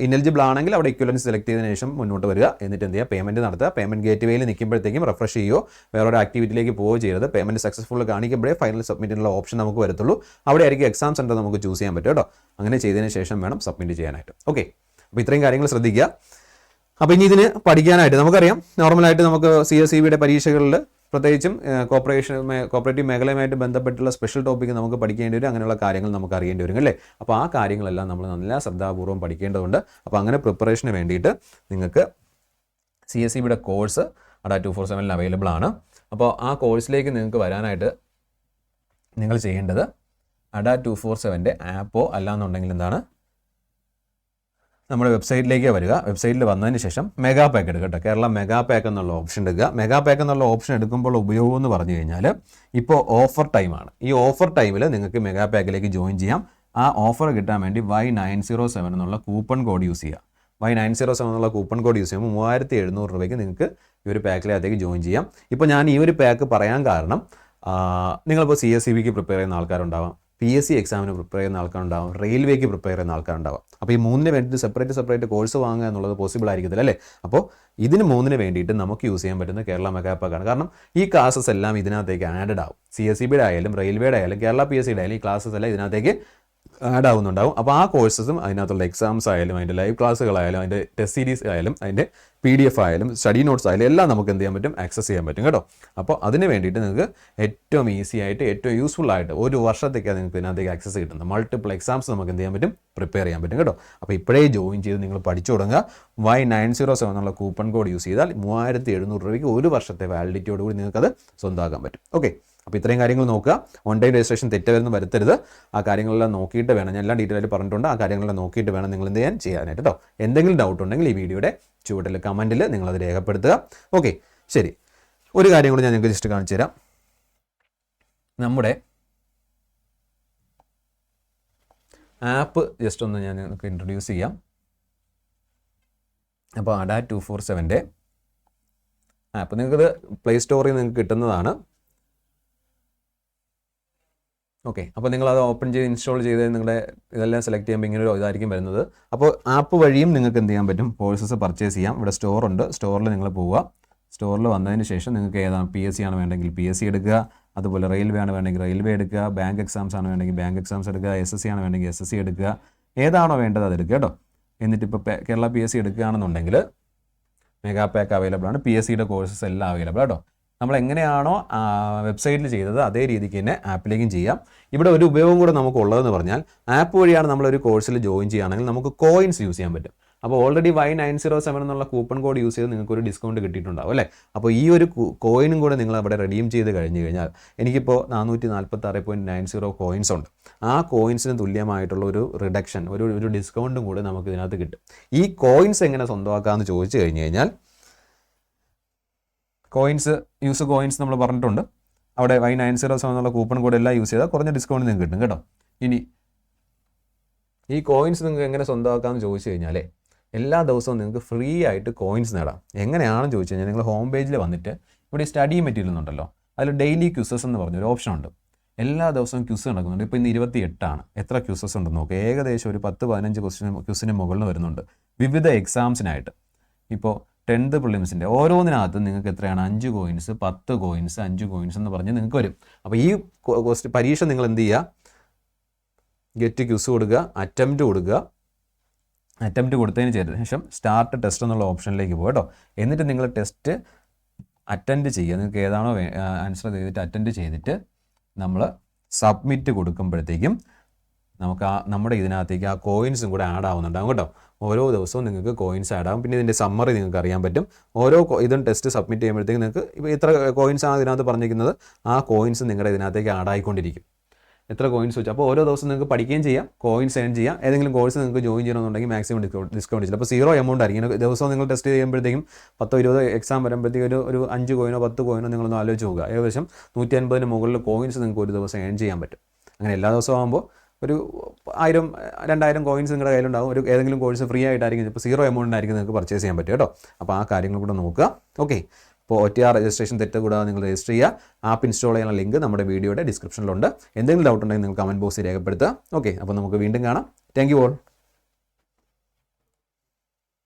ഇനെലിജിബിൾ ആണെങ്കിൽ അവിടെ ഇക്വലൻസ് സെലക്ട് ചെയ്തതിനു ശേഷം മുന്നോട്ട് വരിക. എന്നിട്ട് എന്ത് ചെയ്യുക, പേയ്മെൻറ്റ് നടത്തുക. പേയ്മെൻറ്റ് ഗേറ്റ് വേയിൽ നിൽക്കുമ്പോഴത്തേക്കും റിഫ്രഷ് ചെയ്യുകയോ വേറൊരു ആക്ടിവിറ്റിയിലേക്ക് പോവുകയോ ചെയ്യരുത്. പേയ്മെൻറ്റ് സക്സസ്ഫുൾ കാണിക്കുമ്പോഴേ ഫൈനൽ സബ്മിറ്റിനുള്ള ഓപ്ഷൻ നമുക്ക് വരത്തുള്ളൂ. അവിടെ ആയിരിക്കും എക്സാം സെൻറ്റർ നമുക്ക് ചൂസ് ചെയ്യാൻ പറ്റും കേട്ടോ. അങ്ങനെ ചെയ്തതിന് ശേഷം വേണം സബ്മിറ്റ് ചെയ്യാനായിട്ട്. ഓക്കെ, അപ്പോൾ ഇത്രയും കാര്യങ്ങൾ ശ്രദ്ധിക്കുക. അപ്പോൾ ഇനി ഇതിന് പഠിക്കാനായിട്ട് നമുക്കറിയാം, നോർമലായിട്ട് നമുക്ക് CSEBയുടെ പരീക്ഷകളിൽ പ്രത്യേകിച്ചും കോപ്പറേറ്റീവ് മേഖലയുമായിട്ട് ബന്ധപ്പെട്ടുള്ള സ്പെഷ്യൽ ടോപ്പിക്ക് നമുക്ക് പഠിക്കേണ്ടി വരും. അങ്ങനെയുള്ള കാര്യങ്ങൾ നമുക്ക് അറിയേണ്ടി വരും അല്ലേ. അപ്പോൾ ആ കാര്യങ്ങളെല്ലാം നമ്മൾ നല്ല ശ്രദ്ധാപൂർവ്വം പഠിക്കേണ്ടതുണ്ട്. അപ്പോൾ അങ്ങനെ പ്രിപ്പറേഷന് വേണ്ടിയിട്ട് നിങ്ങൾക്ക് CSEBയുടെ കോഴ്സ് ADA 247 അവൈലബിൾ ആണ്. അപ്പോൾ ആ കോഴ്സിലേക്ക് നിങ്ങൾക്ക് വരാനായിട്ട് നിങ്ങൾ ചെയ്യേണ്ടത് ADA 247ൻ്റെ ആപ്പോ അല്ലാന്നുണ്ടെങ്കിൽ എന്താണ്, നമ്മുടെ വെബ്സൈറ്റിലേക്ക് വരിക. വെബ്സൈറ്റിൽ വന്നതിന് ശേഷം മെഗാ പാക്ക് എടുക്കുക കേട്ടോ. കേരള മെഗാ പാക്ക് എന്നുള്ള ഓപ്ഷൻ എടുക്കുക. മെഗാ പാക്ക് എന്നുള്ള ഓപ്ഷൻ എടുക്കുമ്പോൾ ഉപയോഗം എന്ന് പറഞ്ഞു കഴിഞ്ഞാൽ ഇപ്പോൾ ഓഫർ ടൈമാണ്. ഈ ഓഫർ ടൈമിൽ നിങ്ങൾക്ക് മെഗാ പാക്കിലേക്ക് ജോയിൻ ചെയ്യാം. ആ ഓഫർ കിട്ടാൻ വേണ്ടി Y907 എന്നുള്ള കൂപ്പൺ കോഡ് യൂസ് ചെയ്യുക. Y907 എന്നുള്ള കൂപ്പൺ കോഡ് യൂസ് ചെയ്യുമ്പോൾ 3700 രൂപയ്ക്ക് നിങ്ങൾക്ക് ഈ ഒരു പാക്കിലേക്ക് ജോയിൻ ചെയ്യാം. ഇപ്പോൾ ഞാൻ ഈ ഒരു പാക്ക് പറയാൻ കാരണം, നിങ്ങളിപ്പോൾ CSEBക്ക് പ്രിപ്പയർ ചെയ്യുന്ന ആൾക്കാരുണ്ടാവാം, PSC എക്സാമിന് പ്രിപ്പയർ ചെയ്യുന്ന ആൾക്കാരുണ്ടാവും, റെയിൽവേക്ക് പ്രിപ്പയർ ചെയ്യുന്ന ആൾക്കാരുണ്ടാവും. അപ്പോൾ ഈ മൂന്നിന് വേണ്ടിയിട്ട് സെപ്പറേറ്റ് കോഴ്സ് വാങ്ങുക എന്നുള്ളത് പോസിബിൾ ആയിരിക്കത്തില്ല അല്ലേ. അപ്പോൾ ഇതിന് മൂന്നിന് വേണ്ടിയിട്ട് നമുക്ക് യൂസ് ചെയ്യാൻ പറ്റുന്ന കേരള മെഗാ പാക്കാണ്. കാരണം ഈ ക്ലാസ്സസ് എല്ലാം ഇതിനകത്തേക്ക് ആഡഡ് ആവും. CSEBയുടെ ആയാലും റെയിൽവേയുടെ ആയാലും കേരള PSCയുടെ ആയാലും ഈ ക്ലാസ്സസ് എല്ലാം ഇതിനകത്തേക്ക് ആഡ് ആവുന്നുണ്ടാവും. അപ്പോൾ ആ കോഴ്സസും അതിനകത്തുള്ള എക്സാംസ് ആയാലും അതിൻ്റെ ലൈവ് ക്ലാസ്സുകളായാലും അതിൻ്റെ ടെസ്റ്റ് സീരീസ് ആയാലും അതിൻ്റെ PDF ആയാലും സ്റ്റഡി നോട്ട്സ് ആയാലും എല്ലാം നമുക്ക് എന്ത് ചെയ്യാൻ പറ്റും, ആക്സസ് ചെയ്യാൻ പറ്റും കേട്ടോ. അപ്പോൾ അതിന് വേണ്ടിയിട്ട് നിങ്ങൾക്ക് ഏറ്റവും ഈസി ആയിട്ട് ഏറ്റവും യൂസ്ഫുൾ ആയിട്ട് ഒരു വർഷത്തേക്കാണ് നിങ്ങൾക്ക് ഇതിനകത്തേക്ക് ആക്സസ് കിട്ടുന്നത്. മൾട്ടിപ്പിൾ എക്സാംസ് നമുക്ക് എന്ത് ചെയ്യാൻ പറ്റും, പ്രിപ്പയർ ചെയ്യാൻ പറ്റും കേട്ടോ. അപ്പോൾ ഇപ്പോഴേ ജോയിൻ ചെയ്ത് നിങ്ങൾ പഠിച്ചു തുടങ്ങുക. Y907 എന്നുള്ള കൂപ്പൺ കോഡ് യൂസ് ചെയ്താൽ 3700 രൂപയ്ക്ക് ഒരു വർഷത്തെ വാലിഡിറ്റിയോടുകൂടി നിങ്ങൾക്കത് സ്വന്തമാക്കാൻ പറ്റും. ഓക്കെ, അപ്പോൾ ഇത്രയും കാര്യങ്ങൾ നോക്കുക. ഓൺ ടൈം രജിസ്ട്രേഷൻ തെറ്റൊന്നും വരുത്തരുത്. ആ കാര്യങ്ങളെല്ലാം നോക്കിയിട്ട് വേണം, ഞാൻ എല്ലാം ഡീറ്റെയിൽ ആയിട്ട് പറഞ്ഞിട്ടുണ്ട്. ആ കാര്യങ്ങളെല്ലാം നോക്കിയിട്ട് വേണം നിങ്ങൾ എന്ത് ചെയ്യാനായിട്ട് കേട്ടോ. എന്തെങ്കിലും ഡൗട്ട് ഉണ്ടെങ്കിൽ ഈ വീഡിയോയുടെ ചുവട്ടിൽ കമൻറ്റിൽ നിങ്ങളത് രേഖപ്പെടുത്തുക. ഓക്കെ, ശരി. ഒരു കാര്യം കൂടി ഞാൻ നിങ്ങൾക്ക് ജസ്റ്റ് കാണിച്ചു തരാം. നമ്മുടെ ആപ്പ് ജസ്റ്റ് ഒന്ന് ഞാൻ നിങ്ങൾക്ക് ഇൻട്രൊഡ്യൂസ് ചെയ്യാം. അപ്പോൾ ADA 247ൻ്റെ ആപ്പ് നിങ്ങൾക്കത് പ്ലേ സ്റ്റോറിൽ നിന്ന് നിങ്ങൾക്ക് കിട്ടുന്നതാണ്. ഓക്കെ, അപ്പോൾ നിങ്ങളത് ഓപ്പൺ ചെയ്ത് ഇൻസ്റ്റാൾ ചെയ്ത് നിങ്ങളുടെ ഇതെല്ലാം സെലക്ട് ചെയ്യുമ്പോൾ ഇങ്ങനെ ഒരു ഇതായിരിക്കും വരുന്നത്. അപ്പോൾ ആപ്പ് വഴിയും നിങ്ങൾക്ക് എന്ത് ചെയ്യാൻ പറ്റും, കോഴ്സസ് പർച്ചേസ് ചെയ്യാം. ഇവിടെ സ്റ്റോറുണ്ട്. സ്റ്റോറിൽ നിങ്ങൾ പോവുക. സ്റ്റോറിൽ വന്നതിന് ശേഷം നിങ്ങൾക്ക് ഏതാണ് PSC ആണ് വേണ്ടെങ്കിൽ PSC എടുക്കുക. അതുപോലെ റെയിൽവേ ആണ് വേണമെങ്കിൽ റെയിൽവേ എടുക്കുക. ബാങ്ക് എക്സാംസ് ആണ് വേണമെങ്കിൽ ബാങ്ക് എക്സാംസ് എടുക്കുക. SSC ആണ് വേണമെങ്കിൽ SSC എടുക്കുക. ഏതാണോ വേണ്ടത് അത് എടുക്കുക കേട്ടോ. എന്നിട്ട് ഇപ്പോൾ കേരള PSC എടുക്കുകയാണെന്നുണ്ടെങ്കിൽ മെഗാ പാക്ക് അവൈലബിൾ ആണ്. PSCയുടെ കോഴ്സസ് എല്ലാം അവൈലബിൾ കേട്ടോ. നമ്മൾ എങ്ങനെയാണോ വെബ്സൈറ്റിൽ ചെയ്തത് അതേ രീതിക്ക് തന്നെ ആപ്പിലേക്കും ചെയ്യാം. ഇവിടെ ഒരു ഉപയോഗം കൂടെ നമുക്ക് ഉള്ളതെന്ന് പറഞ്ഞാൽ, ആപ്പ് വഴിയാണ് നമ്മളൊരു കോഴ്സിൽ ജോയിൻ ചെയ്യുകയാണെങ്കിൽ നമുക്ക് കോയിൻസ് യൂസ് ചെയ്യാൻ പറ്റും. അപ്പോൾ ഓൾറെഡി Y907 എന്നുള്ള കൂപ്പൺ കോഡ് യൂസ് ചെയ്ത് നിങ്ങൾക്ക് ഒരു ഡിസ്കൗണ്ട് കിട്ടിയിട്ടുണ്ടാവും അല്ലേ. അപ്പോൾ ഈ ഒരു കോയിനും കൂടെ നിങ്ങൾ അവിടെ റെഡീം ചെയ്ത് കഴിഞ്ഞ് കഴിഞ്ഞാൽ എനിക്കിപ്പോൾ 446.90 കോയിൻസ് ഉണ്ട്. ആ കോയിൻസിന് തുല്യമായിട്ടുള്ള ഒരു റിഡക്ഷൻ, ഒരു ഡിസ്കൗണ്ടും കൂടെ നമുക്ക് ഇതിനകത്ത് കിട്ടും. ഈ കോയിൻസ് എങ്ങനെ സ്വന്തമാക്കാമെന്ന് ചോദിച്ചു കഴിഞ്ഞ് കഴിഞ്ഞാൽ, കോയിൻസ് നമ്മൾ പറഞ്ഞിട്ടുണ്ട്. അവിടെ Y907 എന്നുള്ള കൂപ്പൺ കോഡ് എല്ലാം യൂസ് ചെയ്താൽ കുറഞ്ഞ ഡിസ്കൗണ്ട് നിങ്ങൾക്ക് കിട്ടും കേട്ടോ. ഇനി ഈ കോയിൻസ് നിങ്ങൾക്ക് എങ്ങനെ സ്വന്തമാക്കാമെന്ന് ചോദിച്ചു കഴിഞ്ഞാൽ, എല്ലാ ദിവസവും നിങ്ങൾക്ക് ഫ്രീ ആയിട്ട് കോയിൻസ് നേടാം. എങ്ങനെയാണെന്ന് ചോദിച്ചു കഴിഞ്ഞാൽ, നിങ്ങൾ ഹോം പേജിൽ വന്നിട്ട് ഇവിടെ സ്റ്റഡി മെറ്റീരിയൽ ഉണ്ടല്ലോ, അതിൽ ഡെയിലി ക്യൂസസ് എന്ന് പറഞ്ഞൊരു ഓപ്ഷൻ ഉണ്ട്. എല്ലാ ദിവസവും ക്യൂസ് നടക്കുന്നുണ്ട്. ഇപ്പോൾ ഇന്ന് 28 എത്ര ക്യൂസസ് ഉണ്ടെന്ന് നോക്കുക. ഏകദേശം ഒരു 10-15 ക്യൂസിന് മുകളിൽ വരുന്നുണ്ട് വിവിധ എക്സാംസിനായിട്ട്. ഇപ്പോൾ 10th പ്രിലിംസിൻ്റെ ഓരോന്നിനകത്ത് നിങ്ങൾക്ക് എത്രയാണ് 5 കോയിൻസ് 10 കോയിൻസ് 5 കോയിൻസ് എന്ന് പറഞ്ഞ് നിങ്ങൾക്ക് വരും. അപ്പോൾ ഈ പരീക്ഷ നിങ്ങൾ എന്ത് ചെയ്യുക, ഗെറ്റ് ക്യൂസ് കൊടുക്കുക, അറ്റംപ്റ്റ് കൊടുക്കുക. അറ്റംപ്റ്റ് കൊടുത്തതിന് ശേഷം സ്റ്റാർട്ട് ടെസ്റ്റ് എന്നുള്ള ഓപ്ഷനിലേക്ക് പോകും കേട്ടോ. എന്നിട്ട് നിങ്ങൾ ടെസ്റ്റ് അറ്റൻഡ് ചെയ്യുക. നിങ്ങൾക്ക് ഏതാണോ ആൻസർ ചെയ്തിട്ട് അറ്റൻഡ് ചെയ്തിട്ട് നമ്മൾ സബ്മിറ്റ് കൊടുക്കുമ്പോഴത്തേക്കും നമുക്ക് നമ്മുടെ ഇതിനകത്തേക്ക് ആ കോയിൻസും കൂടെ ആഡ് ആവുന്നുണ്ടാകും കേട്ടോ. ഓരോ ദിവസവും നിങ്ങൾക്ക് കോയിൻസ് ആഡ് ആകും. പിന്നെ ഇതിൻ്റെ സമ്മറി നിങ്ങൾക്ക് അറിയാൻ പറ്റും. ഓരോ ഇതും ടെസ്റ്റ് സബ്മിറ്റ് ചെയ്യുമ്പോഴത്തേക്കും നിങ്ങൾക്ക് ഇപ്പോൾ എത്ര കോയിൻസാണ് ഇതിനകത്ത് പറഞ്ഞിരിക്കുന്നത്, ആ കോയിൻസ് നിങ്ങളുടെ ഇതിനകത്തേക്ക് ആഡ് ആയിക്കൊണ്ടിരിക്കും. എത്ര കോയിൻസ് വെച്ചു. അപ്പോൾ ഓരോ ദിവസം നിങ്ങൾക്ക് പഠിക്കുകയും ചെയ്യാം, കോയിൻസ് ഏൺ ചെയ്യാം. ഏതെങ്കിലും കോഴ്സ് നിങ്ങൾക്ക് ജോയിൻ ചെയ്യണമെന്നുണ്ടെങ്കിൽ മാക്സിമം ഡിസ്കൗണ്ട് ചെയ്യില്ല. അപ്പോൾ 0 എമൗണ്ട് ആയിരിക്കും. ദിവസവും നിങ്ങൾ ടെസ്റ്റ് ചെയ്യുമ്പോഴത്തേക്കും 10-20 എക്സാം വരുമ്പോഴത്തേക്കും ഒരു 5 കോയിനോ 10 കോയിനോ നിങ്ങളൊന്ന് ആലോചിച്ച് നോക്കുക. ഏകദേശം 150 മുകളിൽ കോയിൻസ് നിങ്ങൾക്ക് ഒരു ദിവസം ഏൺ ചെയ്യാൻ പറ്റും. അങ്ങനെ എല്ലാ ദിവസവും ആകുമ്പോൾ ഒരു 1000-2000 കോയിൻസ് നിങ്ങളുടെ കയ്യിലുണ്ടാകും. ഒരു ഏതെങ്കിലും കോഴ്സ് ഫ്രീ ആയിട്ടായിരിക്കും, ഇപ്പോൾ 0 എമൗണ്ട് ആയിരിക്കും നിങ്ങൾക്ക് പർച്ചേസ് ചെയ്യാൻ പറ്റും കേട്ടോ. അപ്പോൾ ആ കാര്യങ്ങൾ കൂടെ നോക്കുക. ഓക്കെ, അപ്പോൾ OTR രജിസ്ട്രേഷൻ തെറ്റ് കൂടാതെ നിങ്ങൾ രജിസ്റ്റർ ചെയ്യുക. ആപ്പ് ഇൻസ്റ്റാൾ ചെയ്യാനുള്ള ലിങ്ക് നമ്മുടെ വീഡിയോയുടെ ഡിസ്ക്രിപ്ഷനിലുണ്ട്. എന്തെങ്കിലും ഡൗട്ട് ഉണ്ടെങ്കിൽ നിങ്ങൾ കമൻറ്റ് ബോക്സിൽ രേഖപ്പെടുത്തുക. ഓക്കെ, അപ്പോൾ നമുക്ക് വീണ്ടും കാണാം. Thank you all.